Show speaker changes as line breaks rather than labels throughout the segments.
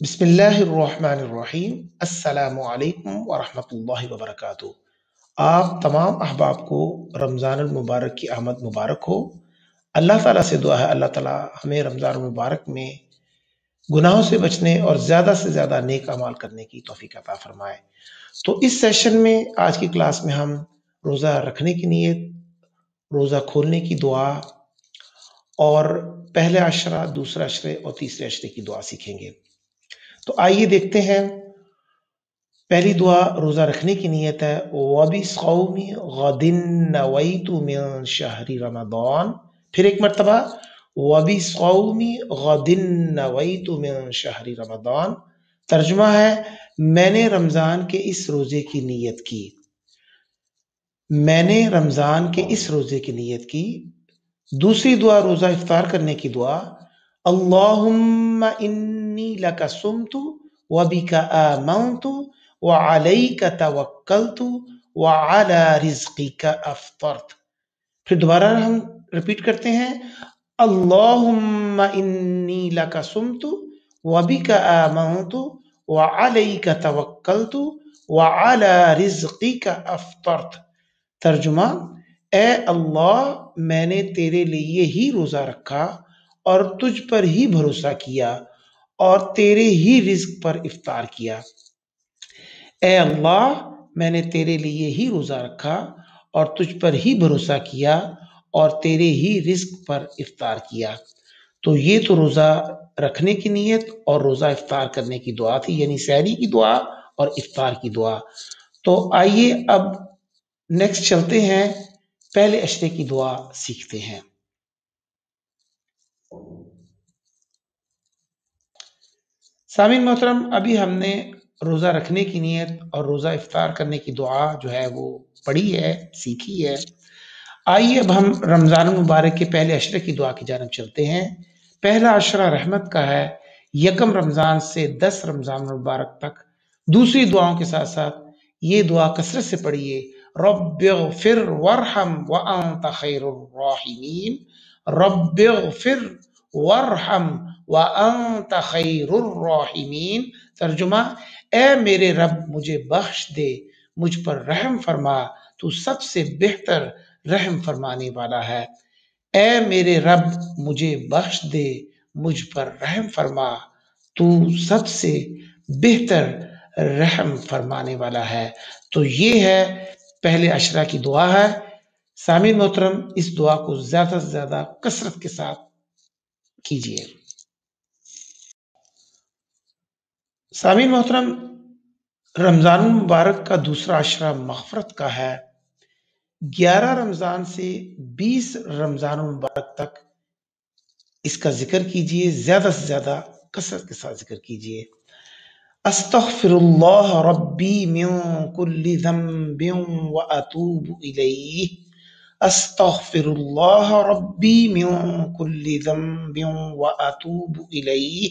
بسم اللہ الرحمن الرحیم السلام علیکم ورحمۃ اللہ وبرکاتہ۔ آپ تمام احباب کو رمضان المبارک کی آمد مبارک ہو۔ اللہ تعالیٰ سے دعا ہے اللہ تعالیٰ ہمیں رمضان المبارک میں گناہوں سے بچنے اور زیادہ سے زیادہ نیک اعمال کرنے کی توفیق عطا فرمائے۔ تو اس سیشن میں آج کی کلاس میں ہم روزہ رکھنے کی نیت، روزہ کھولنے کی دعا اور پہلے عشرہ، دوسرے عشرے اور تیسرے عشرے کی دعا سیکھیں گے۔ تو آئیے دیکھتے ہیں۔ پہلی دعا روزہ رکھنے کی نیت ہے وَبِصَوْمِ غَدٍ نَوَيْتُ مِن شَهْرِ رمضان۔ پھر ایک مرتبہ وَبِصَوْمِ غَدٍ نَوَيْتُ مِن شَهْرِ رمضان۔ ترجمہ ہے میں نے رمضان کے اس روزے کی نیت کی، میں نے رمضان کے اس روزے کی نیت کی۔ دوسری دعا روزہ افطار کرنے کی دعا اللہم انی لک صمت وبک آمنت وعلیک توکلت وعلی رزقک افطرت۔ پھر دوبارہ ہم ریپیٹ کرتے ہیں اللہم انی لک صمت وبک آمنت وعلیک توکلت وعلی رزقک افطرت۔ ترجمہ اے اللہ میں نے تیرے لیے ہی روزہ رکھا اور تجھ پر ہی بھروسہ کیا اور تیرے ہی رزق پر افطار کیا۔ اے اللہ میں نے تیرے لیے ہی روزہ رکھا اور تجھ پر ہی بھروسہ کیا اور تیرے ہی رزق پر افطار کیا۔ تو یہ تو روزہ رکھنے کی نیت اور روزہ افطار کرنے کی دعا تھی، یعنی سحری کی دعا اور افطار کی دعا۔ تو آئیے اب نیکسٹ چلتے ہیں، پہلے عشرے کی دعا سیکھتے ہیں۔ سامعین محترم، ابھی ہم نے روزہ رکھنے کی نیت اور روزہ افطار کرنے کی دعا جو ہے وہ پڑھی ہے، سیکھی ہے۔ آئیے اب ہم رمضان المبارک کے پہلے عشرے کی دعا کی جانب چلتے ہیں۔ پہلا عشرہ رحمت کا ہے، 1 رمضان سے 10 رمضان المبارک تک۔ دوسری دعاؤں کے ساتھ ساتھ یہ دعا کثرت سے پڑھیے رب اغفر وارحم وانت خیر الراحمین، رب اغفر وارحم وانت خیر الراحمین۔ ترجمہ اے میرے رب مجھے بخش دے، مجھ پر رحم فرما، تو سب سے بہتر رحم فرمانے والا ہے۔ اے میرے رب مجھے بخش دے، مجھ پر رحم فرما، تو سب سے بہتر رحم فرمانے والا ہے۔ تو یہ ہے پہلے عشرہ کی دعا ہے۔ سامعین محترم، اس دعا کو زیادہ سے زیادہ کثرت کے ساتھ کیجیے۔ سامعین محترم، رمضان المبارک کا دوسرا عشرہ مغفرت کا ہے۔ 11 رمضان سے 20 رمضان المبارک تک اس کا ذکر کیجیے، زیادہ سے زیادہ کثرت کے ساتھ ذکر کیجیے۔ استغفر اللہ ربی من کل ذنب واتوب الیہ، استغفر اللہ ربی من کل ذنب واتوب الیہ۔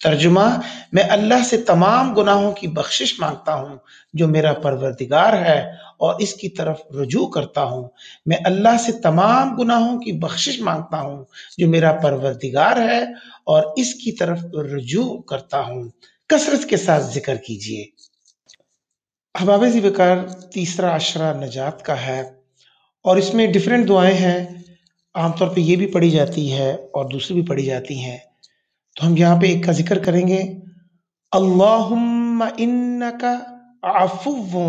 ترجمہ میں اللہ سے تمام گناہوں کی بخشش مانگتا ہوں جو میرا پروردگار ہے اور اس کی طرف رجوع کرتا ہوں۔ میں اللہ سے تمام گناہوں کی بخشش مانگتا ہوں جو میرا پروردگار ہے اور اس کی طرف رجوع کرتا ہوں۔ کثرت کے ساتھ ذکر کیجیے۔ احباب ذی وقار، تیسرا عشرہ نجات کا ہے اور اس میں ڈیفرنٹ دعائیں ہیں۔ عام طور پہ یہ بھی پڑھی جاتی ہے اور دوسری بھی پڑھی جاتی ہیں، تو ہم یہاں پہ ایک کا ذکر کریں گے اللہم انک عفو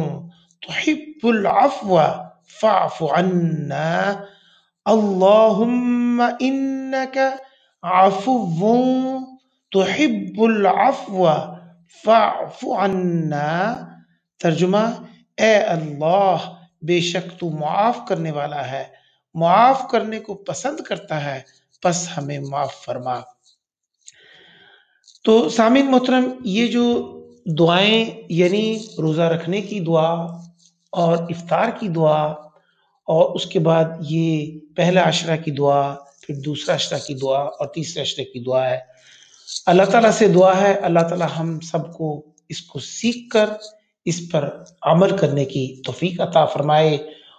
تحب العفو فاعف عنا، اللہم انک عفو تحب العفو فاعف عنا۔ ترجمہ اے اللہ بے شک تو معاف کرنے والا ہے، معاف کرنے کو پسند کرتا ہے، پس ہمیں معاف فرما۔ تو سامعین محترم، یہ جو دعائیں یعنی روزہ رکھنے کی دعا اور افطار کی دعا اور اس کے بعد یہ پہلا عشرہ کی دعا، پھر دوسرا عشرہ کی دعا اور تیسرے عشرے کی دعا ہے۔ اللہ تعالیٰ سے دعا ہے اللہ تعالیٰ ہم سب کو اس کو سیکھ کر اس پر عمل کرنے کی توفیق عطا فرمائے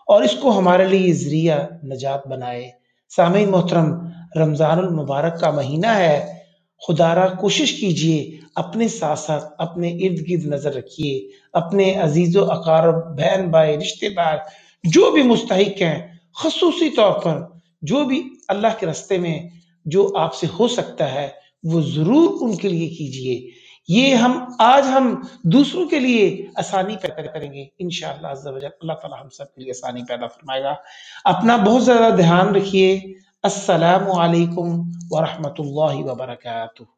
اور اس کو ہمارے لیے ذریعہ نجات بنائے۔ سامعین محترم، رمضان المبارک کا مہینہ ہے خدارا کوشش کیجئے اپنے ساتھ ساتھ اپنے ارد گرد نظر رکھیے، اپنے عزیز و اقارب، بہن بھائی، رشتے دار جو بھی مستحق ہیں، خصوصی طور پر جو بھی اللہ کے راستے میں جو آپ سے ہو سکتا ہے وہ ضرور ان کے لیے کیجئے۔ یہ آج ہم دوسروں کے لیے آسانی پیدا کریں گے، انشاءاللہ عز و جل اللہ تعالی ہم سب کے لیے آسانی پیدا فرمائے گا۔ اپنا بہت زیادہ دھیان رکھیے۔ السلام علیکم ورحمۃ اللہ وبرکاتہ۔